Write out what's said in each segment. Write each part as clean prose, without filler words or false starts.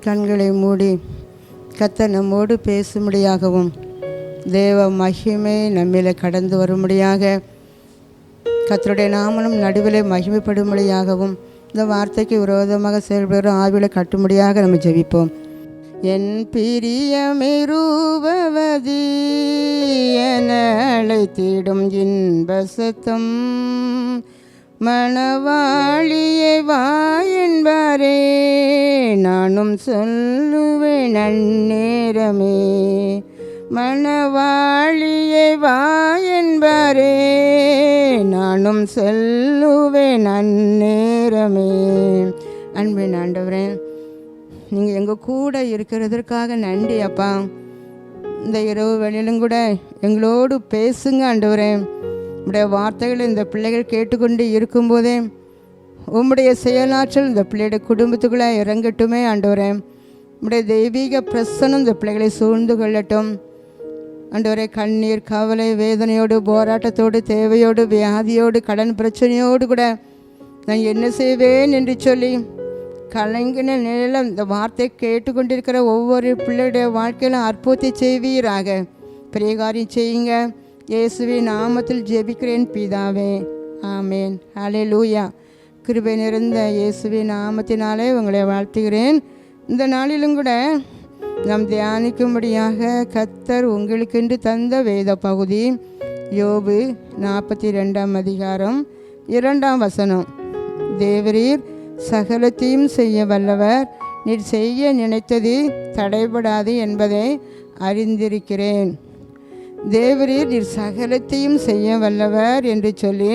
கண்களை மூடி கர்த்தர் நம்மோடு பேசும்படியாகவும் தேவ மகிமை நம்மில் கடந்து வரும்படியாக கர்த்தருடைய நாமம் நடுவிலே மகிமைப்படும்படியாகவும் இந்த வார்த்தைக்கு விரோதமாக செயல்படுகிற ஆவிலை கட்டும்படியாக நம்ம ஜெபிப்போம். என் பிரியமிருபவதி என அழைத்திடும் இன்ப சத்தம் மணவாளியை வா என்பாரே நானும் சொல்லுவேன் அந்நேரமே. மணவாளியை வா என்பாரே நானும் சொல்லுவேன் அந்நேரமே. அன்பின் ஆண்டவரே, நீங்கள் எங்கள் கூட இருக்கிறதற்காக நன்றி அப்பா. இந்த இரவு வேளையிலும் கூட எங்களோடு பேசுங்க ஆண்டவரே. உம்முடைய வார்த்தைகள் இந்த பிள்ளைகள் கேட்டுக்கொண்டு இருக்கும்போதே உம்முடைய செயலாற்றல் இந்த பிள்ளையுடைய குடும்பத்துக்குள்ளே இறங்கட்டுமே ஆண்டவரே. உம்முடைய தெய்வீக பிரசனம் இந்த பிள்ளைகளை சூழ்ந்து கொள்ளட்டும் ஆண்டவரே. கண்ணீர், கவலை, வேதனையோடு, போராட்டத்தோடு, தேவையோடு, வியாதியோடு, கடன் பிரச்சனையோடு கூட நான் என்ன செய்வேன் என்று சொல்லி கலங்கின நிலையில் இந்த வார்த்தை கேட்டுக்கொண்டிருக்கிற ஒவ்வொரு பிள்ளையுடைய வாழ்க்கையிலும் அற்புதத்தை செய்வீராக. பெரிய காரியம் செய்யுங்க. இயேசுவின் நாமத்தில் ஜெபிக்கிறேன் பிதாவே, ஆமேன். ஹல்லேலூயா. கிருபை நிறைந்த இயேசுவின் நாமத்தினாலே உங்களை வாழ்த்துகிறேன். இந்த நாளிலும் கூட நாம் தியானிக்கும்படியாக கர்த்தர் உங்களுக்கென்று தந்த வேத பகுதி யோபு 42 அதிகாரம் 2 வசனம். தேவரீர் சகலத்தையும் செய்ய வல்லவர், நீர் செய்ய நினைத்தது தடைபடாது என்பதை அறிந்திருக்கிறேன். தேவரீர் நீர் சகலத்தையும் செய்ய வல்லவர் என்று சொல்லி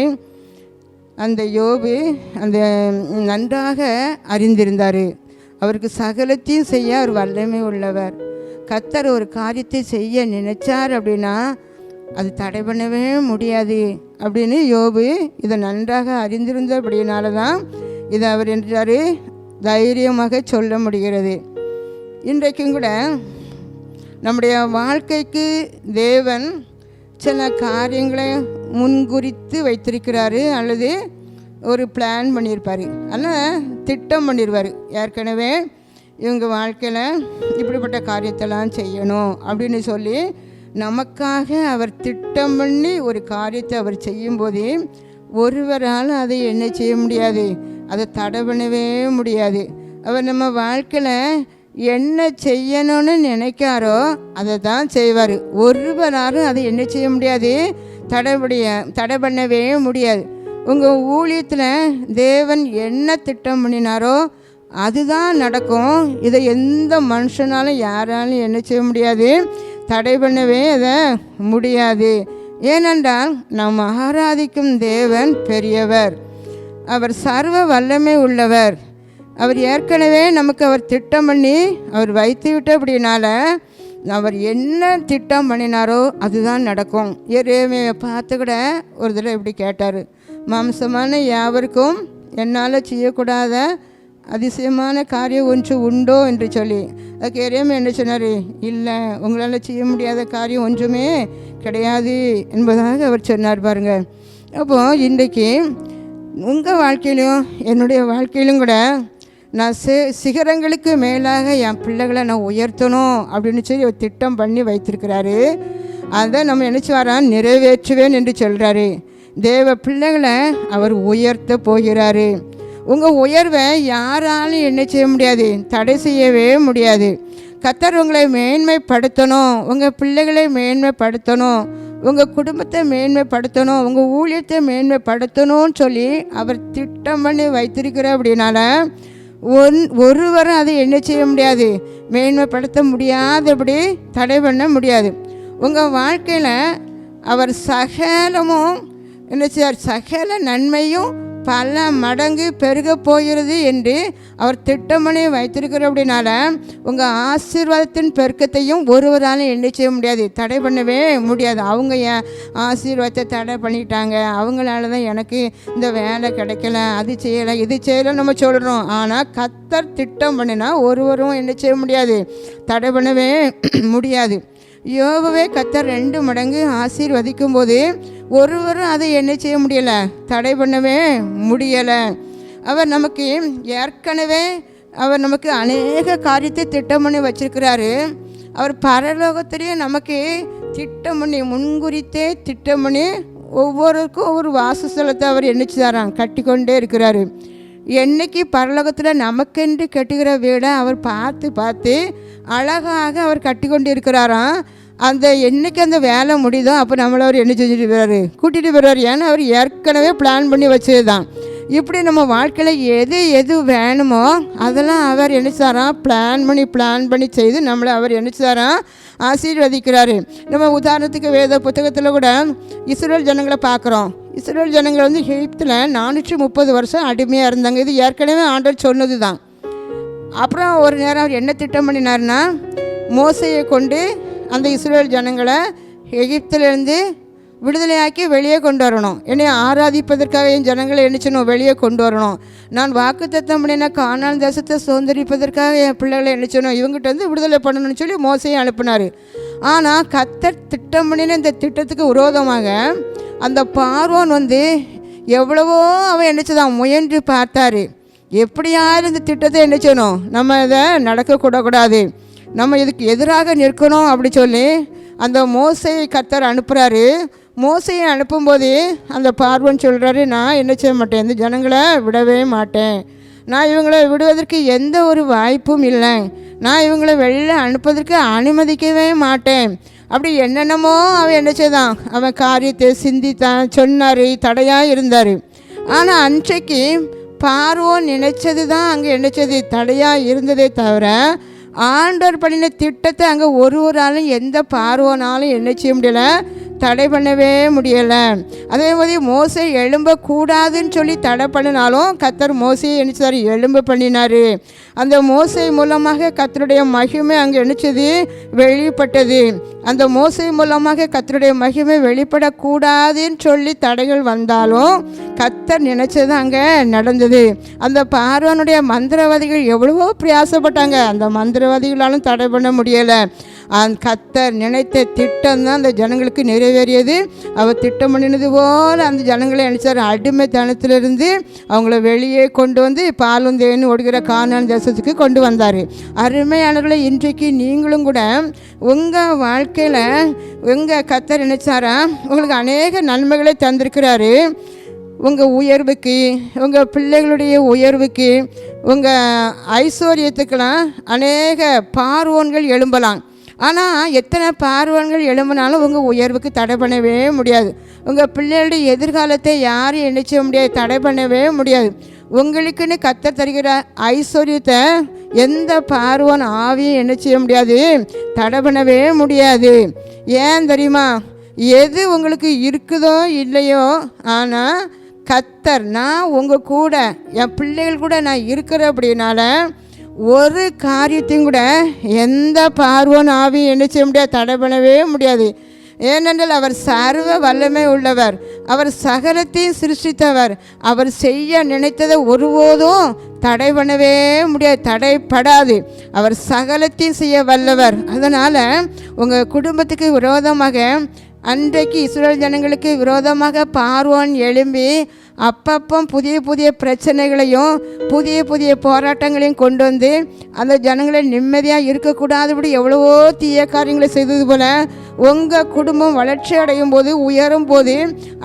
அந்த யோபு அந்த நன்றாக அறிந்திருந்தார். அவருக்கு சகலத்தையும் செய்ய அவர் வல்லமை உள்ளவர். கர்த்தர் ஒரு காரியத்தை செய்ய நினைச்சார் அப்படின்னா அது தடை பண்ணவே முடியாது அப்படின்னு யோபு இதை நன்றாக அறிந்திருந்தபடினால தான் இதை அவர் என்றார் தைரியமாக சொல்ல முடிகிறது. இன்றைக்கும் கூட நம்முடைய வாழ்க்கைக்கு தேவன் சில காரியங்களை முன்குறித்து வைத்திருக்கிறாரு, அல்லது ஒரு பிளான் பண்ணியிருப்பார், ஆனால் திட்டம் பண்ணிடுவார். ஏற்கனவே இவங்க வாழ்க்கையில் இப்படிப்பட்ட காரியத்தெல்லாம் செய்யணும் அப்படின்னு சொல்லி நமக்காக அவர் திட்டம் பண்ணி ஒரு காரியத்தை அவர் செய்யும்போது ஒருவரால் அதை என்ன செய்ய முடியாது, அதை தடை பண்ணவே முடியாது. அவர் நம்ம வாழ்க்கையில் என்ன செய்யணும்னு நினைக்காரோ அதை தான் செய்வார். ஒருவராலும் அதை என்ன செய்ய முடியாது, தடை பண்ணவே முடியாது. உங்கள் ஊழியத்தில் தேவன் என்ன திட்டம் பண்ணினாரோ அதுதான் நடக்கும். இதை எந்த மனுஷனாலும் யாராலும் என்ன செய்ய முடியாது, தடை பண்ணவே அதை முடியாது. ஏனென்றால் நாம் ஆராதிக்கும் தேவன் பெரியவர், அவர் சர்வ வல்லமை உள்ளவர். அவர் ஏற்கனவே நமக்கு அவர் திட்டம் பண்ணி அவர் வைத்து விட்ட அப்படின்னால அவர் என்ன திட்டம் பண்ணினாரோ அதுதான் நடக்கும். எரேமியாவை பார்த்து கூட ஒரு தடவை இப்படி கேட்டார், மாம்சமான யாவருக்கும் என்னால் செய்யக்கூடாத அதிசயமான காரியம் ஒன்று உண்டோ என்று சொல்லி. அதுக்கு எரேமியா என்ன சொன்னார், இல்லை, உங்களால் செய்ய முடியாத காரியம் ஒன்றுமே கிடையாது என்பதாக அவர் சொன்னார். பாருங்கள், அப்போது இன்றைக்கு உங்கள் வாழ்க்கையிலும் என்னுடைய வாழ்க்கையிலும் கூட நான் சிகரங்களுக்கு மேலாக என் பிள்ளைகளை நான் உயர்த்தணும் அப்படின்னு சொல்லி ஒரு திட்டம் பண்ணி வைத்திருக்கிறாரு. அதை நம்ம நினச்சி வரான் நிறைவேற்றுவேன் என்று சொல்கிறாரு. தேவ பிள்ளைகளை அவர் உயர்த்த போகிறாரு. உங்கள் உயர்வை யாராலும் என்ன செய்ய முடியாது, தடை செய்யவே முடியாது. கர்த்தர் உங்களை மேன்மைப்படுத்தணும், உங்கள் பிள்ளைகளை மேன்மைப்படுத்தணும், உங்கள் குடும்பத்தை மேன்மைப்படுத்தணும், உங்கள் ஊழியத்தை மேன்மைப்படுத்தணும்னு சொல்லி அவர் திட்டம் பண்ணி வைத்திருக்கிறார். அப்படின்னால ஒருவரும் அதை என்ன செய்ய முடியாது, மேன்மைப்படுத்த முடியாதபடி தடை பண்ண முடியாது. உங்கள் வாழ்க்கையில் அவர் சகலமும் என்ன செய்யார், சகல நன்மையும் பல மடங்கு பெருக போகிறது என்று அவர் திட்டமணி வைத்திருக்கிறார். அப்படின்னால உங்கள் ஆசீர்வாதத்தின் பெருக்கத்தையும் ஒருவராலும் என்ன செய்ய முடியாது, தடை பண்ணவே முடியாது. அவங்க என் ஆசீர்வாதத்தை தடை பண்ணிட்டாங்க, அவங்களால தான் எனக்கு இந்த வேலை கிடைக்கல, அது செய்யலை, இது செய்யலை நம்ம சொல்கிறோம். ஆனால் கர்த்தர் திட்டம் பண்ணினா ஒருவரும் என்ன செய்ய முடியாது, தடை பண்ணவே முடியாது. யோபுவை கர்த்தர் 2 மடங்கு ஆசீர்வதிக்கும் போது ஒருவரும் அதை என்ன செய்ய முடியலை, தடை பண்ணவே முடியலை. அவர் நமக்கு ஏற்கனவே அவர் நமக்கு அநேக காரியத்தை திட்டம் பண்ணி வச்சிருக்கிறாரு. அவர் பரலோகத்திலேயே நமக்கு திட்டம் பண்ணி முன்குறித்தே திட்டம் பண்ணி ஒவ்வொருக்கும் ஒவ்வொரு வாசஸ்தலத்தை அவர் என்னச்சுதாராம் கட்டி கொண்டே இருக்கிறாரு. என்னைக்கு பரலோகத்தில் நமக்கென்று கட்டுகிற வீடை அவர் பார்த்து பார்த்து அழகாக அவர் கட்டி கொண்டு இருக்கிறாராம். அந்த என்னைக்கு அந்த வேலை முடியுதோ அப்போ நம்மளை அவர் என்ன செஞ்சுட்டு போகிறாரு, கூட்டிகிட்டு போகிறார். ஏன்னா அவர் ஏற்கனவே பிளான் பண்ணி வச்சது தான். இப்படி நம்ம வாழ்க்கையில் எது எது வேணுமோ அதெல்லாம் அவர் என்னச்சாராம் பிளான் பண்ணி செய்து நம்மளை அவர் என்னச்சாராம் ஆசீர்வதிக்கிறாரு. நம்ம உதாரணத்துக்கு வேத புத்தகத்தில் கூட இஸ்ரவேல் ஜனங்களை பார்க்குறோம். இஸ்ரவேல் ஜனங்கள் வந்து எகிப்தில் 430 வருஷம் அடிமையாக இருந்தாங்க. இது ஏற்கனவே ஆண்டவர் சொன்னது தான். அப்புறம் ஒரு நேரம் அவர் என்ன திட்டம் பண்ணினார்னா, மோசையை கொண்டு அந்த இஸ்ரவேல் ஜனங்களை எகிப்திலேருந்து விடுதலையாக்கி வெளியே கொண்டு வரணும். என்னை ஆராதிப்பதற்காக என் ஜனங்களை என்னச்சணும் வெளியே கொண்டு வரணும். நான் வாக்குத்தத்தம் பண்ணின கானான் தேசத்தை சுதந்திரிப்பதற்காக என் பிள்ளைகளை என்னச்சணும் இவங்ககிட்ட வந்து விடுதலை பண்ணணும்னு சொல்லி மோசையை அனுப்பினார். ஆனால் கர்த்தர் திட்டம் பண்ணின இந்த திட்டத்துக்கு விரோதமாக அந்த பார்வோன் வந்து எவ்வளவோ அவன் என்னச்சதான் முயன்று பார்த்தாரு. எப்படியாவது இந்த திட்டத்தை என்ன செய்யணும், நம்ம இதை நடக்கக்கூடாது, நம்ம இதுக்கு எதிராக நிற்கணும் அப்படி சொல்லி அந்த மோசையை கர்த்தர் அனுப்புகிறாரு. மோசையை அனுப்பும்போது அந்த பார்வோன் சொல்கிறாரு, நான் என்ன செய்ய மாட்டேன், இந்த ஜனங்களை விடவே மாட்டேன், நான் இவங்களை விடுவதற்கு எந்த ஒரு வாய்ப்பும் இல்லை, நான் இவங்களை வெளியில் அனுப்புவதற்கு அனுமதிக்கவே மாட்டேன். அப்படி என்னென்னமோ அவன் என்ன செய்தான், அவன் காரியத்தை சிந்தித்தான், சொன்னார், தடையாக இருந்தார். ஆனால் அன்றைக்கு பார்வோன் நினைச்சது தான் அங்கே என்னச்சது தடையாக இருந்ததே தவிர ஆண்டவர் பண்ணின திட்டத்தை அங்கே ஒரு ஆளும் எந்த பார்வோனாலும் என்ன செய்ய முடியலை, தடை பண்ணவே முடியலை. அதே மாதிரி மோசை எழும்பக்கூடாதுன்னு சொல்லி தடை பண்ணினாலும் கர்த்தர் மோசையை என்னச்சார் எழும்ப பண்ணினார். அந்த மோசை மூலமாக கர்த்தருடைய மகிமை அங்கே என்னச்சது வெளிப்பட்டது. அந்த மோசை மூலமாக கர்த்தருடைய மகிமை வெளிப்படக்கூடாதுன்னு சொல்லி தடைகள் வந்தாலும் கர்த்தர் நினைச்சது அங்கே நடந்தது. அந்த பார்வோனுடைய மந்திரவாதிகள் எவ்வளவோ பிரயாசப்பட்டாங்க, அந்த மந்திரவாதிகளாலும் தடை பண்ண முடியலை. அந்த கர்த்தர் நினைத்த திட்டம் தான் அந்த ஜனங்களுக்கு நிறைவேறியது. அவர் திட்டம் பண்ணினது போல் அந்த ஜனங்களை நினைச்சார் அடிமைத்தனத்திலிருந்து அவங்கள வெளியே கொண்டு வந்து பாலும் தேனும் ஓடுகிற கானான் தேசத்துக்கு கொண்டு வந்தார். அருமையானவர்களை, இன்றைக்கு நீங்களும் கூட உங்கள் வாழ்க்கையில் உங்கள் கர்த்தர் நினைச்சாரா உங்களுக்கு அநேக நன்மைகளை தந்திருக்கிறாரு. உங்கள் உயர்வுக்கு, உங்கள் பிள்ளைகளுடைய உயர்வுக்கு, உங்கள் ஐஸ்வர்யத்துக்கெல்லாம் அநேக பார்வோன்கள் எழும்பலாம். ஆனால் எத்தனை பார்வோன்கள் எழும்பினாலும் உங்கள் உயர்வுக்கு தடை பண்ணவே முடியாது. உங்கள் பிள்ளைகளுடைய எதிர்காலத்தை யாரும் நினைச்ச முடியாது, தடை பண்ணவே முடியாது. உங்களுக்குன்னு கர்த்தர் தருகிற ஐஸ்வர்யத்தை எந்த பார்வோன் ஆவியும் என்ன செய்ய முடியாது, தடை பண்ணவே முடியாது. ஏன் தெரியுமா, எது உங்களுக்கு இருக்குதோ இல்லையோ, ஆனால் கர்த்தர் நான் உங்கள் கூட என் பிள்ளைகள் கூட நான் இருக்கிறேன். அப்படின்னால ஒரு காரியத்தையும் கூட எந்த பார்வோன் ஆவியும் என்ன செய்ய முடியாது, தடை பண்ணவே முடியாது. ஏனென்றால் அவர் சர்வ வல்லமை உள்ளவர், அவர் சகலத்தையும் சிருஷ்டித்தவர், அவர் செய்ய நினைத்ததை ஒருபோதும் தடை பண்ணவே முடியாது, தடைப்படாது. அவர் சகலத்தையும் செய்ய வல்லவர். அதனால் உங்கள் குடும்பத்துக்கு விரோதமாக அன்றைக்கு இஸ்ரவேல் ஜனங்களுக்கு விரோதமாக பார்வோன் எழும்பி அப்பப்போ புதிய புதிய பிரச்சனைகளையும் புதிய புதிய போராட்டங்களையும் கொண்டு வந்து அந்த ஜனங்களை நிம்மதியாக இருக்கக்கூடாதபடி எவ்வளவோ தீய காரியங்களை செய்தது போல் உங்கள் குடும்பம் வளர்ச்சி அடையும் போது உயரும் போது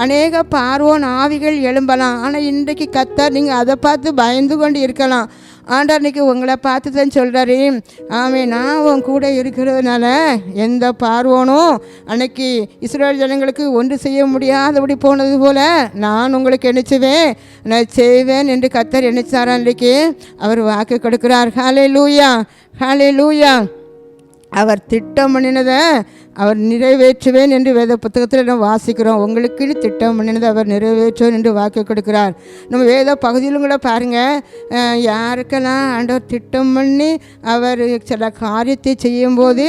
அநேக பார்வோன் ஆவிகள் எழும்பலாம். ஆனால் இன்றைக்கு கர்த்தர் நீங்கள் அதை பார்த்து பயந்து கொண்டு இருக்கலாம். ஆண்டவர் அன்றைக்கி உங்களை பார்த்து தான் சொல்கிறாரு, ஆமே நான் உன் கூட இருக்கிறதுனால எந்த பார்வோனும் அன்னைக்கு இஸ்ரவேல் ஜனங்களுக்கு ஒன்று செய்ய முடியாதபடி போனது போல் நான் உங்களுக்கு என்னச்சுவேன், நான் செய்வேன் என்று கர்த்தர் என்னச்சாரா இன்றைக்கு அவர் வாக்கு கொடுக்கிறார். ஹல்லேலூயா, ஹல்லேலூயா. அவர் திட்டம் பண்ணினதை அவர் நிறைவேற்றுவேன் என்று வேத புத்தகத்தில் நம்ம வாசிக்கிறோம். உங்களுக்குன்னு திட்டம் பண்ணினதை அவர் நிறைவேற்றுவேன் என்று வாக்கு கொடுக்கிறார். நம்ம வேத பகுதியிலும் கூட பாருங்கள், யாருக்கெல்லாம் ஆண்டவர் திட்டம் பண்ணி அவர் சில காரியத்தை செய்யும்போது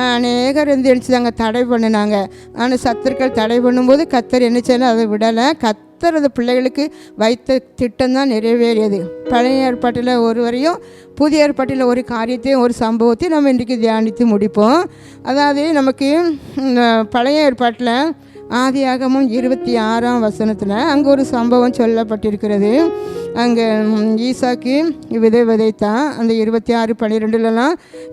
அநேகர் வந்து எழுச்சிதாங்க தடை பண்ணினாங்க. ஆனால் சத்துருக்கள் தடை பண்ணும்போது கர்த்தர் என்ன செய்யலாம், அதை விடலை. கர்த்தர் அந்த பிள்ளைகளுக்கு வைத்த திட்டம் தான் நிறைவேறியது. பழைய ஏற்பாட்டில் ஒரு வரையும் புதிய ஏற்பாட்டில் ஒரு காரியத்தையும் ஒரு சம்பவத்தையும் நம்ம இன்றைக்கு தியானித்து முடிப்போம். அதாவது நமக்கு பழைய ஏற்பாட்டில் ஆதியாகமம் 26ஆம் வசனத்தில் அங்கே ஒரு சம்பவம் சொல்லப்பட்டிருக்கிறது. அங்கே ஈசாக்கு விதை விதைத்தான். அந்த 26:12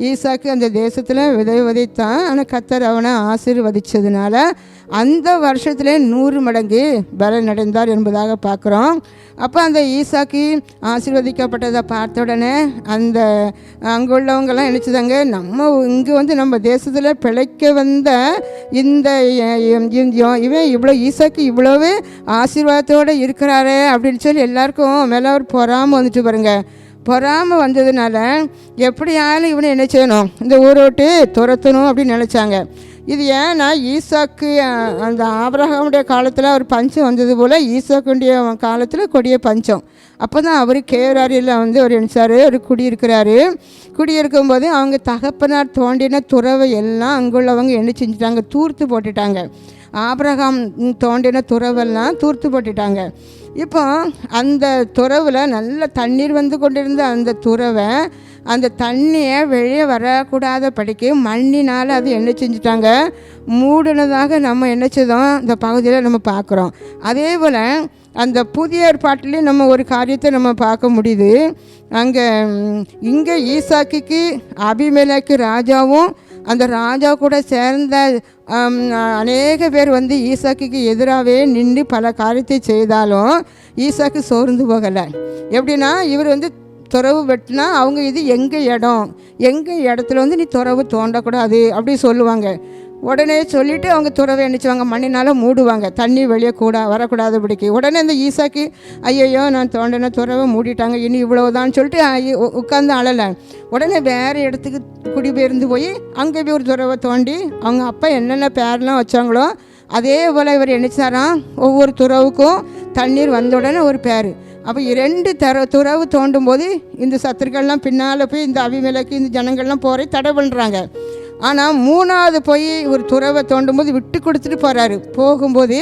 ஈசாக்கு அந்த தேசத்தில் விதை விதைத்தான். ஆனால் கர்த்தர் அவனை ஆசீர்வதிச்சதுனால அந்த வருஷத்துல 100 மடங்கு பலன் அடைந்தார் என்பதாக பார்க்குறோம். அப்போ அந்த ஈசாக்கு ஆசீர்வதிக்கப்பட்டதை பார்த்த உடனே அந்த அங்கே உள்ளவங்கெல்லாம் நினச்சிதாங்க, நம்ம இங்கே நம்ம தேசத்தில் பிழைக்க வந்த இந்த இவன் இவ்வளோ ஈசாக்கு இவ்வளவு ஆசீர்வாதத்தோடு இருக்கிறாரே அப்படின்னு சொல்லி எல்லாருக்கும் மேலே ஒரு பொறாமல் வந்துட்டு பாருங்க. பொறாமல் வந்ததுனால எப்படியாலும் இவனை என்ன செய்யணும், இந்த ஊரை விட்டு துரத்தணும் அப்படின்னு நினச்சாங்க. இது ஏன்னா ஈசாக்கு அந்த ஆபிரகாமுடைய காலத்தில் ஒரு பஞ்சம் வந்தது போல் ஈசாக்குடைய காலத்தில் கொடிய பஞ்சம். அப்போ தான் அவர் கேராரியில் அவர் நினச்சார், அவர் குடியிருக்கிறாரு. குடியிருக்கும்போது அவங்க தகப்பனார் தோண்டின துறவை எல்லாம் அங்குள்ளவங்க என்ன செஞ்சுட்டாங்க, தூர்த்து போட்டுட்டாங்க. ஆபிரகாம் தோண்டின துறவெல்லாம் தூர்த்து போட்டுட்டாங்க. இப்போ அந்த துறவில் நல்ல தண்ணீர் வந்து கொண்டிருந்த அந்த துறவை அந்த தண்ணியை வெளியே வரக்கூடாத படிக்க மண்ணினால் அது என்ன செஞ்சுட்டாங்க, மூடினதாக நம்ம என்ன செய்தோம் இந்த பகுதியில் நம்ம பார்க்குறோம். அதே போல் அந்த புதிய ஏற்பாட்டிலையும் நம்ம ஒரு காரியத்தை நம்ம பார்க்க முடியுது. இங்கே ஈசாக்குக்கு அபிமெலேக்கு ராஜாவும் அந்த ராஜா கூட சேர்ந்த அநேக பேர் ஈசாக்குக்கு எதிராகவே நின்று பல காரியத்தை செய்தாலும் ஈசாக்கு சோர்ந்து போகலை. எப்படின்னா இவர் துறவு வெட்டினா அவங்க இது எங்கள் இடம், எங்கள் இடத்துல நீ துறவு தோண்டக்கூடாது அப்படி சொல்லுவாங்க. உடனே சொல்லிவிட்டு அவங்க துறவை எண்ணிச்சுவாங்க, மண்ணினால் மூடுவாங்க, தண்ணி வெளியே வரக்கூடாது பிடிக்கி. உடனே இந்த ஈசாக்கு ஐயோ நான் தோண்டின துறவை மூடிட்டாங்க, இனி இவ்வளவுதான் சொல்லிட்டு உட்காந்து அழலை. உடனே வேறு இடத்துக்கு குடிபெயர்ந்து போய் அங்கே போய் ஒரு துறவை தோண்டி அவங்க அப்பா என்னென்ன பேர்லாம் வச்சாங்களோ அதே போல் இவர் எண்ணிச்சாராம். ஒவ்வொரு துறவுக்கும் தண்ணீர் வந்த உடனே ஒரு பேர். அப்போ 2 துறவு தோண்டும் போது இந்த சத்துருக்கள்லாம் பின்னால் போய் இந்த அபிமெலேக்கு இந்த ஜனங்கள்லாம் போகிற தடை பண்ணுறாங்க. ஆனால் 3வது போய் ஒரு துறவை தோண்டும் போது விட்டு கொடுத்துட்டு போகிறாரு. போகும்போது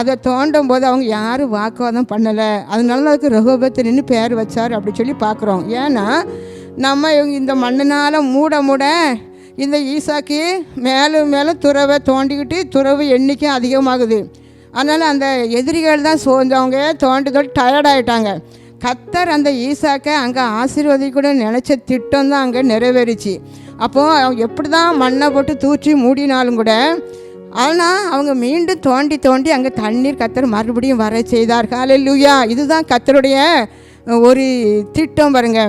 அதை தோண்டும் போது அவங்க யாரும் வாக்குவாதம் பண்ணலை. அதனால அதுக்கு ரெகோபத்துன்னு பேர் வச்சார் அப்படி சொல்லி பார்க்குறோம். ஏன்னா நம்ம இந்த மண்ணினால் மூட இந்த ஈசாக்கு மேலும் மேலும் துறவை தோண்டிக்கிட்டு துறவு எண்ணிக்கை அதிகமாகுது. அதனால் அந்த எதிரிகள் தான் அவங்க தோண்டி டயர்டாயிட்டாங்க. கர்த்தர் அந்த ஈசாக்கை அங்கே ஆசீர்வதிக்கூட நினச்ச திட்டம் தான் அங்கே நிறைவேறிச்சு. அப்போது அவங்க எப்படி தான் மண்ணை போட்டு தூற்றி மூடினாலும் கூட ஆனால் அவங்க மீண்டும் தோண்டி அங்கே தண்ணீர் கர்த்தர் மறுபடியும் வர செய்தார். ஹல்லேலூயா. இதுதான் கர்த்தருடைய ஒரு திட்டம் பாருங்க.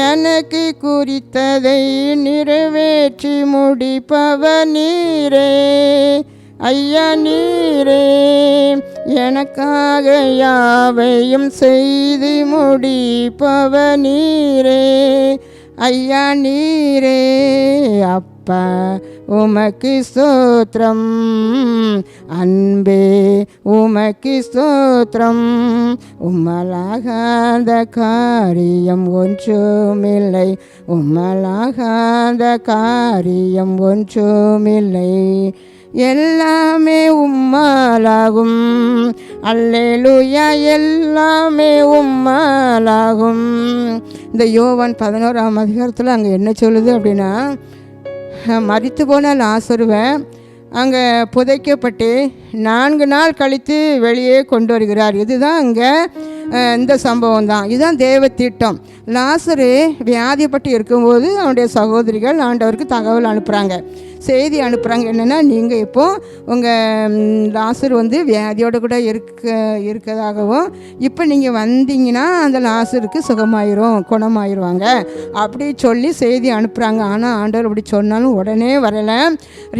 எனக்கு குறித்ததை நிறைவேற்றி முடிப்பவர் நீரே ஐயா நீரே, எனக்காக யாவையும் செய்து முடிப்பவர் நீரே ஐயா நீரே. அப்பா உமக்கு ஸ்தோத்திரம், அன்பே உமக்கு ஸ்தோத்திரம், உம்மலாகாத காரியம் ஒன்றுமில்லை, உம்மலாகாத காரியம் ஒன்றுமில்லை, எல்லாமே உம்மாலாகும், அல்லேலூயா எல்லாமே உம்மாலாகும். இந்த யோவான் 11ஆம் அதிகாரத்தில் அங்கே என்ன சொல்லுது அப்படின்னா, மரித்து போன லாசருவை அங்கே புதைக்கப்பட்டு 4 நாள் கழித்து வெளியே கொண்டு வருகிறார். இதுதான் அங்கே இந்த சம்பவம் தான். இதுதான் தேவ திட்டம். லாசரு வியாதிப்பட்டு இருக்கும்போது அவனுடைய சகோதரிகள் ஆண்டவருக்கு தகவல் அனுப்புகிறாங்க, செய்தி அனுப்புகிறாங்க. என்னென்னா நீங்கள் இப்போது உங்கள் லாசர் வியாதியோடு கூட இருக்கதாகவும் இப்போ நீங்கள் வந்தீங்கன்னா அந்த லாசருக்கு சுகமாயிரும், குணமாயிருவாங்க அப்படி சொல்லி செய்தி அனுப்புகிறாங்க. ஆனால் ஆண்டவர் அப்படி சொன்னாலும் உடனே வரலை.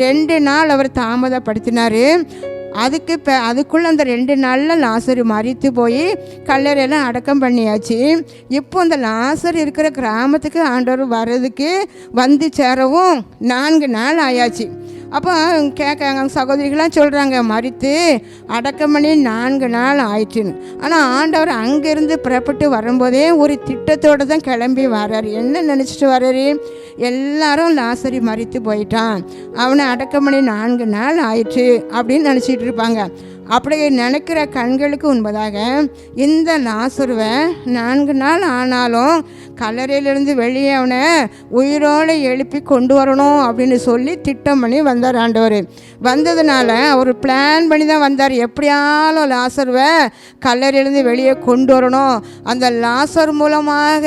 2 நாள் அவர் தாமதப்படுத்தினார். அதுக்குள்ளே அந்த 2 நாளில் லாசர் மரித்து போய் கல்லறையெல்லாம் அடக்கம் பண்ணியாச்சு. இப்போ அந்த லாசர் இருக்கிற கிராமத்துக்கு ஆண்டவர் வர்றதுக்கு சேரவும் 4 நாள் ஆயாச்சு. அப்போ கேட்காங்க, சகோதரிகள்லாம் சொல்கிறாங்க மரித்து அடக்கம் பண்ணி 4 நாள் ஆயிடுச்சுன்னு. ஆனால் ஆண்டவர் அங்கேருந்து புறப்பட்டு வரும்போதே ஒரு திட்டத்தோடு தான் கிளம்பி வர்றாரு. என்ன நினச்சிட்டு வர்றாரு, எல்லாரும் லாசரி மரித்து போயிட்டான், அவனை அடக்கம் பண்ணி 4 நாள் ஆயிடுச்சு அப்படின்னு நினச்சிட்டு இருப்பாங்க. அப்படி நினைக்கிற கண்களுக்கு முன்பதாக இந்த லாசருவை 4 நாள் ஆனாலும் கல்லறையிலிருந்து வெளியே அவனை உயிரோடு எழுப்பி கொண்டு வரணும் அப்படின்னு சொல்லி திட்டம் பண்ணி வந்தார் ஆண்டவர். வந்ததுனால அவர் பிளான் பண்ணி தான் வந்தார். எப்படியாலும் லாசருவை கல்லறையிலிருந்து வெளியே கொண்டு வரணும், அந்த லாசர் மூலமாக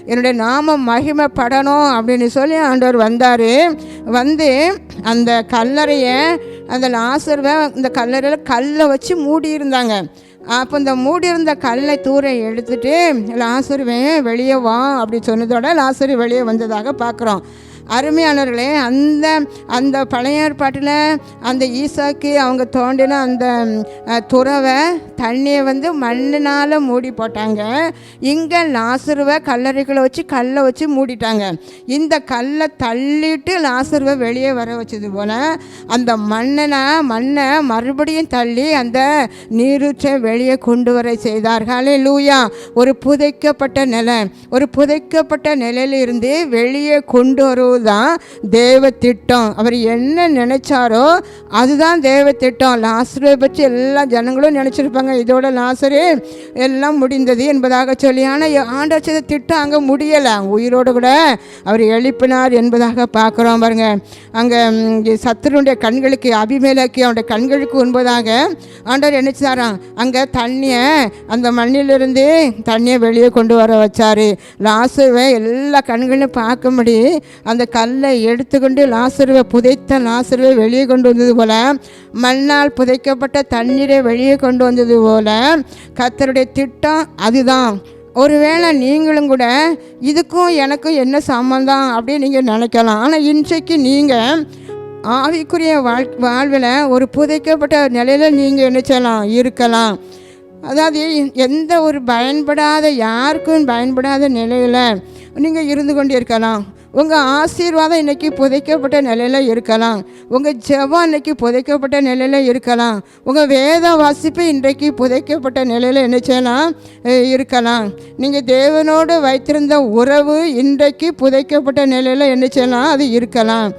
என்னுடைய நாமம் மகிமைப்படணும் அப்படின்னு சொல்லி ஆண்டவர் வந்தார். வந்து அந்த கல்லறையை, அந்த லாசருவை இந்த கல்லறையில் கல்லை வச்சு மூடி இருந்தாங்க. அப்போ இந்த மூடி இருந்த கல்லை தூர எடுத்துட்டு லாசருவே வெளியே வா அப்படி சொன்னதோட லாசரு வெளியே வந்ததாக பார்க்குறோம். அருமையானவர்களே, அந்த பழைய ஏற்பாட்டில் அந்த ஈசாக்கு அவங்க தோண்டின அந்த துறவை தண்ணியை மண்ணினால் மூடி போட்டாங்க. இங்கே லாசருவை கல்லறைகளை வச்சு கல்லை வச்சு மூடிட்டாங்க. இந்த கல்லை தள்ளிட்டு லாசருவை வெளியே வர வச்சது போல் அந்த மண்ணை மறுபடியும் தள்ளி அந்த நீரூற்றை வெளியே கொண்டு வர செய்தார். ஹல்லேலூயா. ஒரு புதைக்கப்பட்ட நிலை, ஒரு புதைக்கப்பட்ட நிலையிலிருந்து வெளியே கொண்டு வருவது தான் தேவ திட்டம். அவர் என்ன நினைச்சாரோ அதுதான் தேவ திட்டம். லாசரை பற்றி எல்லா ஜனங்களும் நினைச்சிருப்பாங்க, இதோட லாசரு எல்லாம் முடிந்தது என்பதாக சொல்லி. ஆனால் ஆண்டவர் திட்டம் அங்கே முடியலை, உயிரோடு கூட அவர் எழுப்பினார் என்பதாக பார்க்குறோம். பாருங்க, அங்கே சத்துருடைய கண்களுக்கு, அபிமேலக்கு அவனுடைய கண்களுக்கு முன்பதாக ஆண்டவர் நினைச்சாராம், அங்கே தண்ணியை அந்த மண்ணிலிருந்து தண்ணியை வெளியே கொண்டு வர வச்சார். லாசருவை எல்லா கண்களையும் பார்க்கும்படி அந்த கல்லை எடுத்துக்கொண்டு புதைத்த லாசருவை வெளியே கொண்டு வந்தது போல, மண்ணால் புதைக்கப்பட்ட தண்ணீரை வெளியே கொண்டு வந்தது போல கர்த்தருடைய திட்டம் அதுதான். ஒருவேளை நீங்களும் கூட இதுக்கும் எனக்கும் என்ன சம்பந்தம் அப்படின்னு நீங்கள் நினைக்கலாம். ஆனால் இன்றைக்கு நீங்கள் ஆவிக்குரிய வாழ்வில் ஒரு புதைக்கப்பட்ட நிலையில் நீங்கள் என்ன செய்யலாம், இருக்கலாம். அதாவது எந்த ஒரு பயன்படாத, யாருக்கும் பயன்படாத நிலையில் நீங்கள் இருந்து கொண்டு இருக்கலாம். உங்கள் ஆசீர்வாதம் இன்றைக்கி புதைக்கப்பட்ட நிலையில் இருக்கலாம். உங்கள் ஜெபம் இன்றைக்கி புதைக்கப்பட்ட நிலையில் இருக்கலாம். உங்கள் வேத வாசிப்பு இன்றைக்கு புதைக்கப்பட்ட நிலையில் என்ன செய்யலாம், இருக்கலாம். நீங்கள் தேவனோடு வைத்திருந்த உறவு இன்றைக்கு புதைக்கப்பட்ட நிலையில் என்ன செய்யலாம், அது இருக்கலாம்.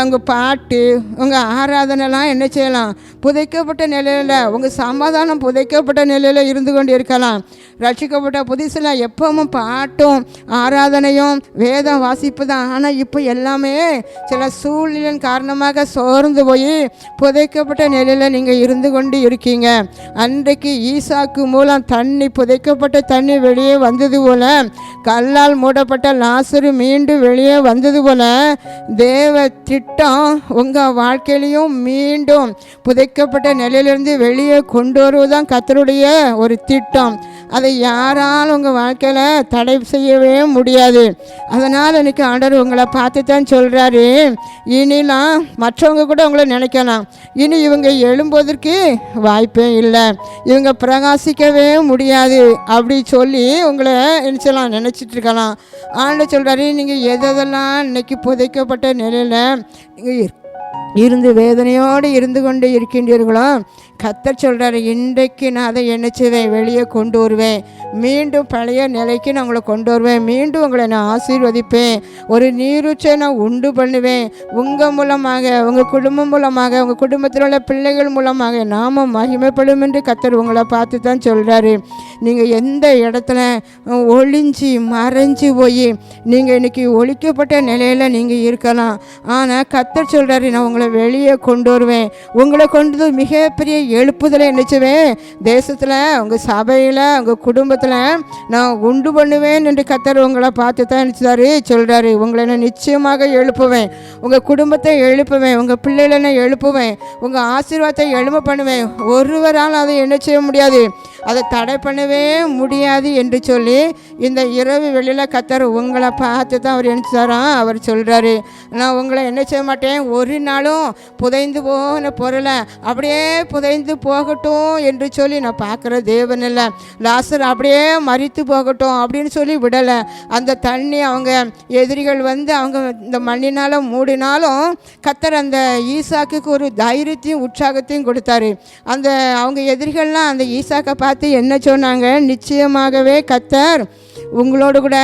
உங்கள் பாட்டு, உங்கள் ஆராதனைலாம் என்ன செய்யலாம், புதைக்கப்பட்ட நிலையில், உங்கள் சமாதானம் புதைக்கப்பட்ட நிலையில் இருந்து கொண்டு இருக்கலாம். ரட்சிக்கப்பட்ட புதுசில் எப்பவும் பாட்டும் ஆராதனையும் வேதம் வாசிப்பு தான். ஆனால் இப்போ எல்லாமே சில சூழ்நிலையின் காரணமாக சோர்ந்து போய் புதைக்கப்பட்ட நிலையில் நீங்கள் இருந்து கொண்டு இருக்கீங்க. அன்றைக்கு ஈசாக்கு மூலம் புதைக்கப்பட்ட தண்ணி வெளியே வந்தது போல, கல்லால் மூடப்பட்ட லாசரு மீண்டும் வெளியே வந்தது போல தேவ திட்டம் உங்கள் வாழ்க்கையிலையும் மீண்டும் புதைக்கப்பட்ட நிலையிலிருந்து வெளியே கொண்டு வருவதுதான் கர்த்தருடைய ஒரு திட்டம். அதை யாராலும் உங்கள் வாழ்க்கையில் தடை செய்யவே முடியாது. அதனால் இன்றைக்கி ஆண்டவர் உங்களை பார்த்து தான் சொல்கிறாரு, இனிலாம் மற்றவங்க கூட உங்களை நினைக்கலாம், இனி இவங்க எழும்போதற்கு வாய்ப்பே இல்லை, இவங்க பிரகாசிக்கவே முடியாது அப்படி சொல்லி உங்களை நினச்சலாம், நினச்சிட்டு இருக்கலாம். ஆண்டவர் சொல்கிறாரு, நீங்கள் எதெல்லாம் இன்றைக்கி புதைக்கப்பட்ட நிலையில் நீங்கள் இருந்து வேதனையோடு இருந்து கொண்டு இருக்கின்றீர்களோ, கர்த்தர் சொல்கிறாரு, இன்றைக்கு நான் அதை என்ன செய்வேன், வெளியே கொண்டு வருவேன். மீண்டும் பழைய நிலைக்கு நான் உங்களை கொண்டு வருவேன். மீண்டும் உங்களை நான் ஆசீர்வதிப்பேன். ஒரு நீரூற்றை நான் உண்டு பண்ணுவேன். உங்கள் மூலமாக, உங்கள் குடும்பம் மூலமாக, உங்கள் குடும்பத்தில் உள்ள பிள்ளைகள் மூலமாக நாமம் மகிமைப்படும் என்று கர்த்தர் உங்களை பார்த்து தான் சொல்கிறாரு. நீங்கள் எந்த இடத்துல ஒளிஞ்சி மறைஞ்சி போய் நீங்கள் இன்றைக்கி ஒழிக்கப்பட்ட நிலையில் நீங்கள் இருக்கலாம். ஆனால் கர்த்தர் சொல்கிறாரு, நான் உங்களை வெளியே கொண்டு வருவேன். உங்களை கொண்டு மிகப்பெரிய எழுப்புதலை நினைச்சுவேன். தேசத்தில், உங்கள் சபையில், உங்கள் குடும்பத்தில் நான் உண்டு பண்ணுவேன் என்று கர்த்தர் உங்களை பார்த்து தான் நினச்சாரு சொல்கிறாரு. உங்களை நான் நிச்சயமாக எழுப்புவேன். உங்கள் குடும்பத்தை எழுப்புவேன். உங்கள் பிள்ளைகளை நான் எழுப்புவேன். உங்கள் ஆசீர்வாதத்தை எழும பண்ணுவேன். ஒருவரால் அதை என்ன செய்ய முடியாது, அதை தடை பண்ணவே முடியாது என்று சொல்லி இந்த இரவு வெளியில் கர்த்தர் உங்களை பார்த்து தான் அவர் நினச்சாராம். அவர் சொல்கிறாரு, நான் உங்களை என்ன செய்ய மாட்டேன், ஒரு நாளும் புதைந்து போன பொருளை அப்படியே புதைந்து போகட்டும் என்று சொல்லி நான் பார்க்குற தேவன் இல்லை. லாசர் அப்படியே மரித்து போகட்டும் அப்படின்னு சொல்லி விடலை. அந்த தண்ணி அவங்க எதிரிகள் அவங்க இந்த மண்ணினால் மூடினாலும் கர்த்தர் அந்த ஈசாக்குக்கு ஒரு தைரியத்தையும் உற்சாகத்தையும் கொடுத்தாரு. அந்த அவங்க எதிரிகள்லாம் அந்த ஈசாக்கை பார்த்து என்ன சொன்னாங்க, நிச்சயமாகவே கர்த்தர் உங்களோடு கூட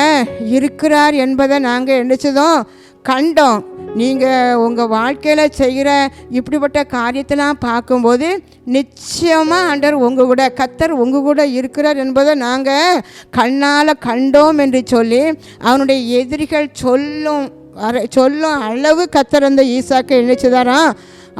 இருக்கிறார் என்பதை நாங்கள் என்னச்சதோம் கண்டோம். நீங்கள் உங்கள் வாழ்க்கையில் செய்கிற இப்படிப்பட்ட காரியத்தெல்லாம் பார்க்கும்போது நிச்சயமாக ஆண்டவர் உங்கள் கூட, கர்த்தர் உங்கள் கூட இருக்கிறார் என்பதை நாங்கள் கண்ணால் கண்டோம் என்று சொல்லி அவனுடைய எதிரிகள் சொல்லும் அளவு கர்த்தர் அந்த ஈசாக்கை நினைச்சுதாராம்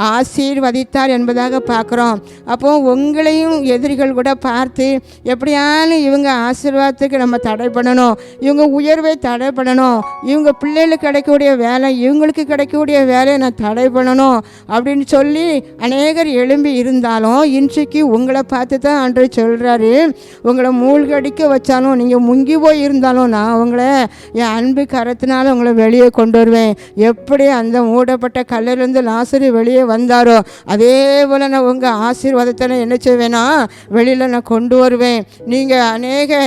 ஆசீர்வதித்தார் என்பதாக பார்க்குறோம். அப்போது உங்களையும் எதிரிகள் கூட பார்த்து எப்படியாலும் இவங்க ஆசீர்வாதத்துக்கு நம்ம தடை பண்ணணும், இவங்க உயர்வை தடை பண்ணணும், இவங்க பிள்ளைகளுக்கு கிடைக்கக்கூடிய வேலை, இவங்களுக்கு கிடைக்கக்கூடிய வேலையை நான் தடை பண்ணணும் அப்படின்னு சொல்லி அநேகர் எழும்பி இருந்தாலும் இன்றைக்கு உங்களை பார்த்து தான் அன்று சொல்கிறாரு, உங்களை மூழ்கடிக்க வச்சாலும் நீங்கள் முங்கி போய் இருந்தாலும் நான் உங்களை என் அன்பு கரத்தினால உங்களை வெளியே கொண்டு வருவேன். எப்படி அந்த மூடப்பட்ட கல்லிலிருந்து லாசரு வெளியே வந்தாரோ அதே போல் நான் உங்கள் ஆசீர்வாதத்தை நான் என்ன செய்வேனா வெளியில் நான் கொண்டு வருவேன். நீங்கள் அநேக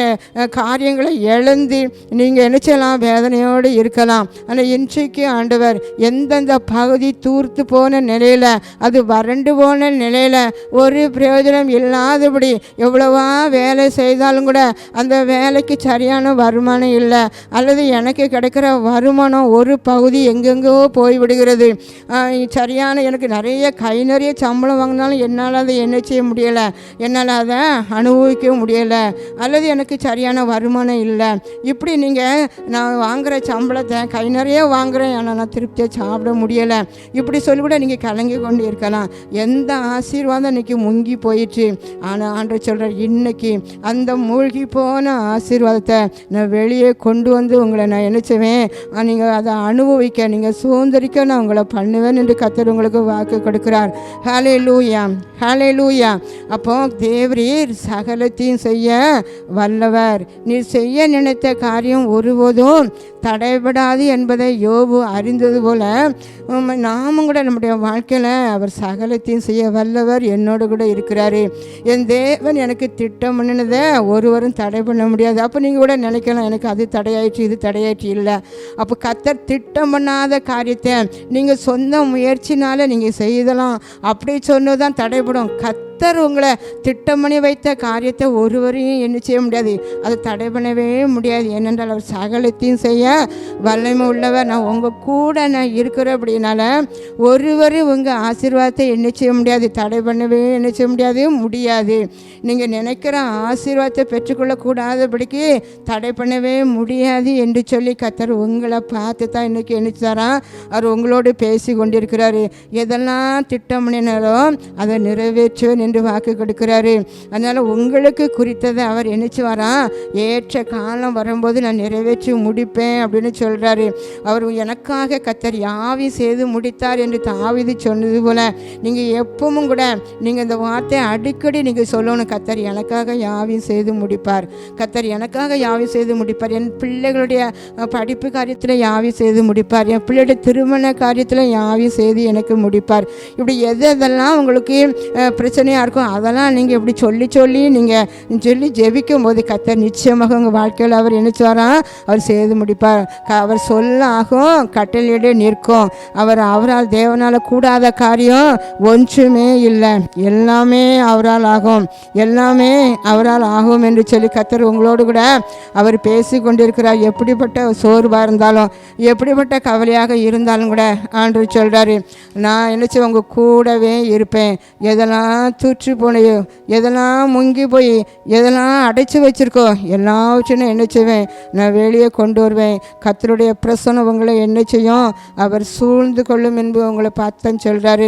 காரியங்களை இழந்து நீங்கள் என்ன செய்யலாம், வேதனையோடு இருக்கலாம். ஆனால் இன்றைக்கு ஆண்டவர் எந்தெந்த பகுதி தூர்த்து போன நிலையில், அது வறண்டு போன நிலையில், ஒரு பிரயோஜனம் இல்லாதபடி எவ்வளவா வேலை செய்தாலும் கூட அந்த வேலைக்கு சரியான வருமானம் இல்லை, அல்லது எனக்கு கிடைக்கிற வருமானம் ஒரு பகுதி எங்கெங்கோ போய்விடுகிறது, சரியான எனக்கு நிறைய கை நிறைய சம்பளம் வாங்கினாலும் என்னால் அதை என்ன செய்ய முடியலை, என்னால் அதை அனுபவிக்க முடியலை, அல்லது எனக்கு சரியான வருமானம் இல்லை. இப்படி நீங்கள் நான் வாங்குகிற சம்பளத்தை கை நிறைய வாங்குகிறேன், ஆனால் நான் திருப்தியை சாப்பிட முடியலை, இப்படி சொல்லி கூட நீங்கள் கலங்கி கொண்டு இருக்கலாம். எந்த ஆசீர்வாதம் இன்றைக்கி முங்கி போயிடுச்சு. ஆனால் ஆண்டவர் சொல்கிறார், இன்னைக்கு அந்த மூழ்கி போன ஆசீர்வாதத்தை நான் வெளியே கொண்டு வந்து உங்களை நான் என்ன செய்வேன், நீங்கள் அதை அனுபவிக்க, நீங்கள் சுதந்திரிக்க நான் உங்களை பண்ணுவேன் என்று கர்த்தர் உங்களுக்கு வாக்கு கொடுக்கிறார். ஹல்லேலூயா, ஹல்லேலூயா. அப்போ தேவரீர் சகலத்தையும் செய்ய வல்லவர், நீர் செய்ய நினைத்த காரியம் ஒருபோதும் தடைபடாது என்பதை யோபு அறிந்தது போல நாமும் கூட நம்முடைய வாழ்க்கையில் அவர் சகலத்தையும் செய்ய வல்லவர் என்னோடு கூட இருக்கிறாரு. என் தேவன் எனக்கு திட்டம் பண்ணினதை ஒருவரும் தடை பண்ண முடியாது. அப்போ நீங்கள் கூட நினைக்கலாம், எனக்கு அது தடையாயிடுச்சு இது தடையாயிடுச்சு. இல்லை, அப்போ கர்த்தர் திட்டம் பண்ணாத காரியத்தை நீங்கள் சொந்த முயற்சினால் நீங்கள் செய்தலாம், அப்படி சொன்னதான் தடைப்படும். கர்த்தர் உங்களை திட்டம் பண்ணி வைத்த காரியத்தை ஒருவரையும் என்ன செய்ய முடியாது, அதை தடை பண்ணவே முடியாது. ஏனென்றால் அவர் சகலத்தையும் செய்ய வல்லமை உள்ளவர். நான் உங்கள் கூட நான் இருக்கிற அப்படின்னால ஒருவரும் உங்கள் ஆசீர்வாதத்தை என்ன செய்ய முடியாது, தடை பண்ணவே என்ன செய்ய முடியாது. நீங்கள் நினைக்கிற ஆசீர்வாதத்தை பெற்றுக்கொள்ளக்கூடாதபடிக்கு தடை பண்ணவே முடியாது என்று சொல்லி கர்த்தர் உங்களை பார்த்து தான் இன்றைக்கி என்னச்சாராம் அவர் உங்களோடு பேசி கொண்டிருக்கிறாரு. எதெல்லாம் திட்டம் பண்ணினாரோ அதை நிறைவேற்றுவேன் என்று வாக்கு கொடுக்கிறாரு. அதனால் உங்களுக்கு குறித்ததை அவர் என்னச்சுவாராம், ஏற்ற காலம் வரும்போது நான் நிறைவேற்றி முடிப்பேன் அப்படின்னு சொல்கிறாரு. அவர் எனக்காக கர்த்தர் யாவி செய்து முடித்தார் என்று தாவீது சொன்னது போல நீங்கள் எப்பவும் கூட நீங்கள் இந்த வார்த்தையை அடிக்கடி நீங்கள் சொல்லணும், கர்த்தர் எனக்காக யாவி செய்து முடிப்பார், கர்த்தர் எனக்காக யாவி செய்து முடிப்பார், என் பிள்ளைகளுடைய படிப்பு காரியத்தில் யாவி செய்து முடிப்பார், என் பிள்ளையுடைய திருமண காரியத்தில் யாவி செய்து எனக்கு முடிப்பார். இப்படி எதெல்லாம் உங்களுக்கு பிரச்சனையாக இருக்கும் அதெல்லாம் நீங்கள் இப்படி சொல்லி நீங்கள் ஜெபிக்கும் போது கர்த்தர் நிச்சயமாக உங்கள் வாழ்க்கையில் அவர் நினைச்சாராம் அவர் செய்து முடிப்பார். அவர் சொல்ல ஆகும், கட்டளையிட நிற்கும். அவரால் தேவனால் கூடாத காரியம் ஒன்றுமே இல்லை, எல்லாமே அவரால் ஆகும், எல்லாமே அவரால் ஆகும் என்று சொல்லி கர்த்தர் உங்களோடு கூட அவர் பேசி கொண்டிருக்கிறார். எப்படிப்பட்ட சோர்வாக இருந்தாலும், எப்படிப்பட்ட கவலையாக இருந்தாலும் கூட ஆண்டவர் சொல்கிறாரு, நான் என்னச்சு உங்கள் கூடவே இருப்பேன். எதெல்லாம் தூற்று போனையோ, எதெல்லாம் முங்கி போய், எதெல்லாம் அடைச்சி வச்சுருக்கோ எல்லாவற்றையும் என்ன செய்வேன், நான் வெளியே கொண்டு வருவேன். கர்த்தருடைய பிரசன்னம் உங்களை என்ன செய்யும், அவர் சூழ்ந்து கொள்ளும் என்பது உங்களை பார்த்தேன்னு சொல்கிறாரு.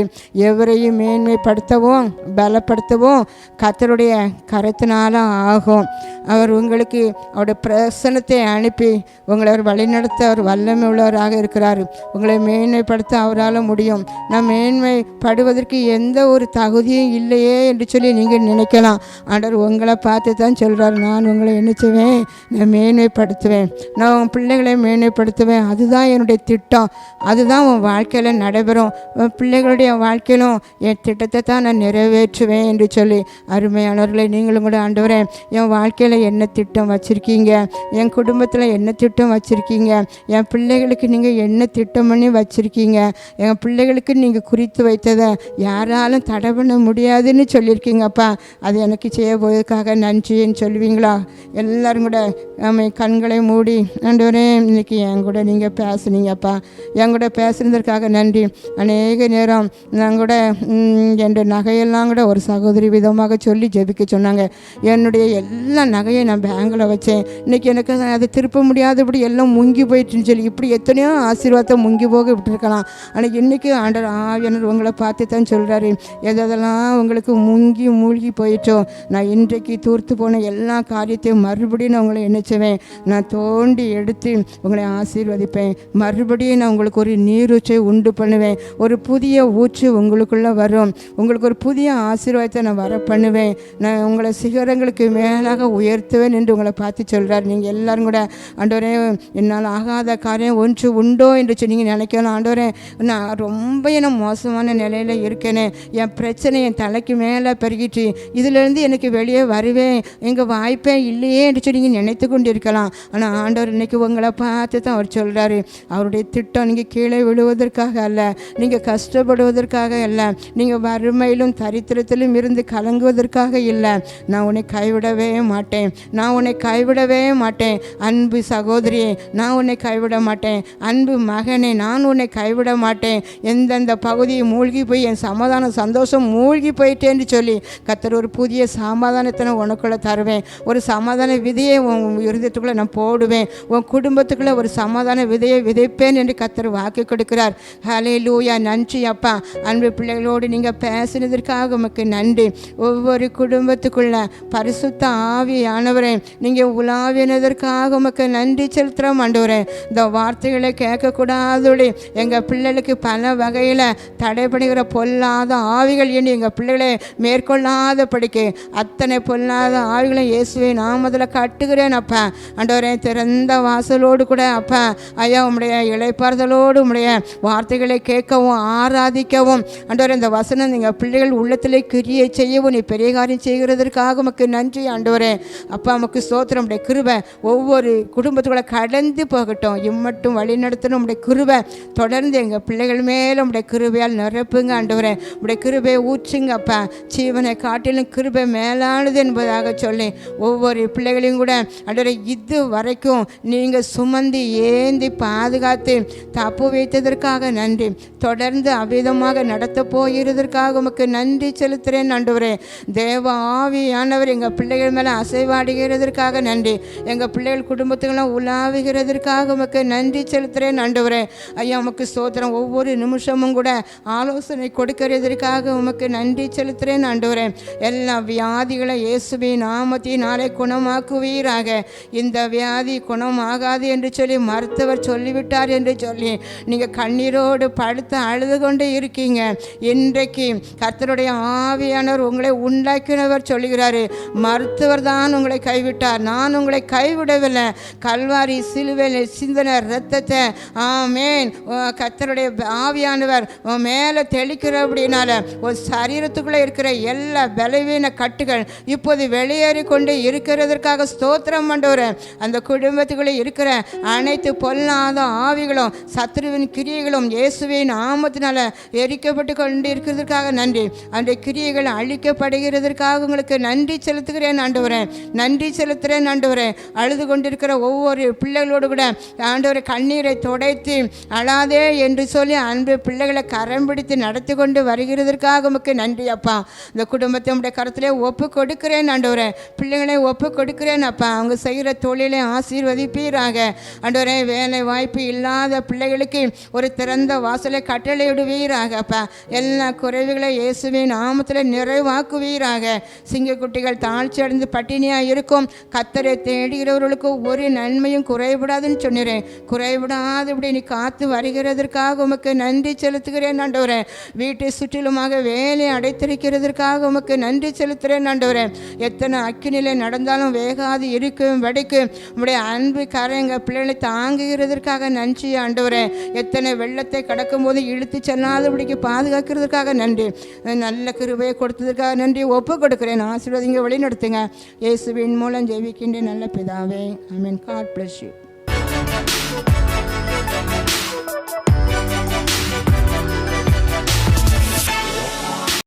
எவரையும் மேன்மைப்படுத்தவும் பலப்படுத்தவும் கர்த்தருடைய கரத்தினால ஆகும். அவர் உங்களுக்கு அவருடைய பிரசன்னத்தை அனுப்பி உங்களை அவர் வழிநடத்த அவர் வல்லமை உள்ளவராக இருக்கிறார். உங்களை மேன்மைப்படுத்த அவரால் முடியும். நான் மேன்மைப்படுவதற்கு எந்த ஒரு தகுதியும் இல்லையே என்று சொல்லி நீங்கள் நினைக்கலாம். ஆண்டவர் உங்களை பார்த்து தான் சொல்கிறார், நான் உங்களை என்ன செய்வேன், நான் மேன்மைப்படுத்துவேன், நான் உன் பிள்ளைகளை மேன்மைப்படுத்துவேன். அதுதான் என்னுடைய திட்டம், அதுதான் உன் வாழ்க்கையில் நடைபெறும். உன் பிள்ளைகளுடைய வாழ்க்கையிலும் என் திட்டத்தை தான் நான் நிறைவேற்றுவேன் என்று சொல்லி அருமையானவர்களை நீங்களும் கூட ஆண்டவரே என் வாழ்க்கையில் என்ன திட்டம் வச்சுருக்கீங்க, என் குடும்பத்தில் என்ன திட்டம் வச்சுருக்கீங்க, என் பிள்ளைகளுக்கு நீங்கள் என்ன திட்டம் பண்ணி வச்சுருக்கீங்க, என் பிள்ளைகளுக்கு நீங்கள் குறித்து வைத்ததை யாராலும் தடை பண்ண முடியாது செய்யுன்னு சொல்லியிருக்கீங்கப்பா. அது எனக்கு செய்ய போவதற்காக நன்றின்னு சொல்லுவீங்களா? எல்லோரும் கூட நம்ம கண்களை மூடி ஆண்டவரே இன்றைக்கி என் கூட நீங்கள் பேசுனீங்கப்பா. என் கூட பேசுனதற்காக நன்றி. அநேக நேரம் நான் கூட என் நகையெல்லாம் கூட ஒரு சகோதரி விதமாக சொல்லி ஜெபிக்க சொன்னாங்க. என்னுடைய எல்லா நகையை நான் பேங்கில் வச்சேன். இன்றைக்கி எனக்கு அதை திருப்ப முடியாதபடி எல்லாம் முங்கி போயிட்டுன்னு சொல்லி இப்படி எத்தனையோ ஆசீர்வாதத்தை முங்கி போக விட்டுருக்கலாம். ஆனால் இன்றைக்கி ஆண்டவர் ஆவியானவர் உங்களை பார்த்து தான் சொல்கிறாரு, எதெல்லாம் உங்களுக்கு மூழ்கி போயிட்டோ நான் இன்றைக்கு தூர்த்து போன எல்லா காரியத்தையும் மறுபடியும் நான் உங்களை நினைச்சுவேன். நான் தோண்டி எடுத்து உங்களை ஆசீர்வதிப்பேன். மறுபடியும் நான் உங்களுக்கு ஒரு நீரூற்றை உண்டு பண்ணுவேன். ஒரு புதிய ஊற்று உங்களுக்குள்ளே வரும். உங்களுக்கு ஒரு புதிய ஆசீர்வாதத்தை நான் வர பண்ணுவேன். நான் உங்களை சிகரங்களுக்கு மேலாக உயர்த்துவேன் என்று உங்களை பார்த்து சொல்கிறார். நீங்கள் எல்லோரும் கூட ஆண்டவரே என்னால் ஆகாத காரியம் ஒன்று உண்டோ என்று நீங்கள் நினைக்கலாம். ஆண்டவரே நான் ரொம்ப மோசமான நிலையில் இருக்கேனே, என் பிரச்சனை என் தலைக்கு மேலே பெருகிட்டு இதிலேருந்து எனக்கு வெளியே வருவேன், எங்கள் வாய்ப்பே இல்லையே என்று நீங்கள் நினைத்து கொண்டு இருக்கலாம். ஆனால் ஆண்டவர் இன்னைக்கு உங்களை பார்த்து தான் அவர் சொல்கிறாரு, அவருடைய திட்டம் நீங்கள் கீழே விழுவதற்காக அல்ல, நீங்கள் கஷ்டப்படுவதற்காக அல்ல, நீங்கள் வறுமையிலும் தரித்திரத்திலும் இருந்து கலங்குவதற்காக இல்லை. நான் உன்னை கைவிடவே மாட்டேன், நான் உன்னை கைவிடவே மாட்டேன். அன்பு சகோதரியே, நான் உன்னை கைவிட மாட்டேன். அன்பு மகனே, நான் உன்னை கைவிட மாட்டேன். எந்தெந்த பகுதியை மூழ்கி போய் என் சமாதானம் சந்தோஷம் மூழ்கி போயிட்டேன்னு சொல்லி கர்த்தர் ஒரு புதிய சமாதானத்தை நான் உனக்குள்ளே தருவேன். ஒரு சமாதான விதையை உன் இருதயத்துக்குள்ளே நான் போடுவேன். உன் குடும்பத்துக்குள்ளே ஒரு சமாதான விதையை விதைப்பேன் என்று கர்த்தர் வாக்கு கொடுக்கிறார். ஹல்லேலூயா. நன்றி அப்பா. அன்பு பிள்ளைகளோடு நீங்கள் பேசினதற்காக உமக்கு நன்றி. ஒவ்வொரு குடும்பத்துக்குள்ள பரிசுத்த ஆவியானவரே நீங்கள் உலாவினதற்காக உமக்கு நன்றி செலுத்துகிறோம் ஆண்டவரே. இந்த வார்த்தைகளை கேட்கக்கூடாதோடு எங்கள் பிள்ளைகளுக்கு பல வகையில் தடைபடுகிற பொல்லாத ஆவிகள் எண்ணி எங்கள் பிள்ளைகளை மேற்கொள்ளாத படிக்க அத்தனை பொல்லாத ஆவிகளை இயேசுவை நாமத்தில் கட்டுகிறேன் அப்பா. ஆண்டவரே திறந்த வாசலோடு கூட அப்பா ஐயா உம்முடைய இளைப்பாறுதலோடு உம்முடைய வார்த்தைகளை கேட்கவும் ஆராதிக்கவும் ஆண்டவரே இந்த வசனம் எங்கள் பிள்ளைகள் உள்ளத்திலே கிரியை செய்யவும் நீ பெரிய காரியம் செய்கிறதற்காக உமக்கு நன்றி ஆண்டவரே. அப்பா உமக்கு ஸ்தோத்திரம். உம்முடைய கிருபை ஒவ்வொரு குடும்பத்துக்குள்ளே கடந்து போகட்டும். இம்மட்டும் வழி நடத்தணும். உம்முடைய கிருபை தொடர்ந்து எங்கள் பிள்ளைகள் மேலே உம்முடைய கிருபையால் நிரப்புங்க ஆண்டவரே. உம்முடைய கிருபையை ஊற்றுங்க அப்பா. ஜீவனை காட்டிலும் கிருபை மேலானது என்பதாக சொல்லி ஒவ்வொரு பிள்ளைகளையும் கூட ஆண்டவரே இது வரைக்கும் நீங்கள் சுமந்து ஏந்தி பாதுகாத்து தப்பு வைத்ததற்காக நன்றி. தொடர்ந்து அவ்விதமாக நடத்த போகிறதற்காக உமக்கு நன்றி செலுத்துகிறேன் ஆண்டவரே. தேவ ஆவியானவர் எங்கள் பிள்ளைகள் மேலே அசைவாடுகிறதற்காக நன்றி. எங்கள் பிள்ளைகள் குடும்பத்துக்கெல்லாம் உலாவுகிறதற்காக உமக்கு நன்றி செலுத்துகிறேன் ஆண்டவரே. ஐயா உமக்கு ஸ்தோத்திரம். ஒவ்வொரு நிமிஷமும் கூட ஆலோசனை கொடுக்கிறதற்காக உமக்கு நன்றி செலுத்துகிறேன் ஆண்டவரே. எல்லா வியாதிகளை இயேசுவின் நாமத்தினாலே குணமாக்குவீராக. இந்த வியாதி குணமாகாது என்று சொல்லி மருத்துவர் சொல்லிவிட்டார் என்று சொல்லி நீங்கள் கண்ணீரோடு படுத்து அழுது கொண்டு இருக்கீங்க. இன்றைக்கு கர்த்தருடைய ஆவியானவர் உங்களை உண்டாக்கினவர் சொல்லுகிறாரு, மருத்துவர் தான் உங்களை கைவிட்டார், நான் உங்களை கைவிடவில்லை. கல்வாரி சிலுவையில் சிந்தின இரத்தத்தை ஆமேன் கர்த்தருடைய ஆவியானவர் மேலே தெளிக்கிறபடினால ஒரு சரீரத்துக்குள்ளே இருக்கிற எல்லா பலவீன கட்டுகள் இப்போது வெளியேறி கொண்டு இருக்கிறதற்காக ஸ்தோத்திரம் ஆண்டவரே. அந்த குடும்பத்துக்குள்ளே இருக்கிற அனைத்து பொல்லாத ஆவிகளும் சத்துருவின் கிரியைகளும் இயேசுவின் நாமத்தினால எரிக்கப்பட்டு கொண்டு இருக்கிறதுக்காக நன்றி. அந்த கிரியைகள் அழிக்கப்படுகிறதற்காக உங்களுக்கு நன்றி செலுத்துகிறேன் ஆண்டவரே. நன்றி செலுத்துகிறேன் ஆண்டவரே. அழுது கொண்டிருக்கிற ஒவ்வொரு பிள்ளைகளோடு கூட ஆண்டவரை கண்ணீரை துடைத்து அழாதே என்று சொல்லி அன்பு பிள்ளைகளை கரம் பிடித்து நடத்தி கொண்டு வருகிறதற்காக உமக்கு நன்றி அப்பா. இந்த குடும்பத்தை உடைய கருத்திலே ஒப்பு கொடுக்கிறேன் ஆண்டவரே. பிள்ளைகளை ஒப்பு கொடுக்கிறேன் அப்பா. அவங்க செய்கிற தொழிலை ஆசீர்வதிப்பீராக ஆண்டவரே. வேலை வாய்ப்பு இல்லாத பிள்ளைகளுக்கு ஒரு திறந்த வாசலை கட்டளையிடுவீராக அப்பா. எல்லா குறைவுகளை இயேசுவின் நாமத்தில் நிறைவாக்குவீராக. சிங்கக்குட்டிகள் தாழ்ச்சி அடைந்து பட்டினியாக இருக்கும். கர்த்தரை தேடுகிறவர்களுக்கு ஒரு நன்மையும் குறைவிடாதுன்னு சொன்னேன். குறைவிடாதபடி நீ காத்து வருகிறதற்காக உமக்கு நன்றி செலுத்துகிறேன் ஆண்டவரே. வீட்டை சுற்றிலுமாக வேலை அடைத்திருக்கிறதற்காக உமக்கு நன்றி செலுத்துகிறேன் ஆண்டவரே. எத்தனை அக்கினிலே நடந்தாலும் வேகாது இருக்கும் வடிக்கு உம்முடைய அன்பு கரைங்க பிள்ளைகளை தாங்குகிறதற்காக நன்றி ஆண்டவரே. எத்தனை வெள்ளத்தை கடக்கும் போது இழுத்து செல்லாதபடிக்கு பாதுகாக்கிறதுக்காக நன்றி. நல்ல கிருபையை கொடுத்ததற்காக நன்றி. ஒப்பு கொடுக்கிறேன். ஆசீர்வாதங்க வழி நடத்துங்க. இயேசுவின் மூலம் ஜெபிக்கின்ற நல்ல பிதாவே. ஆமென். God bless you.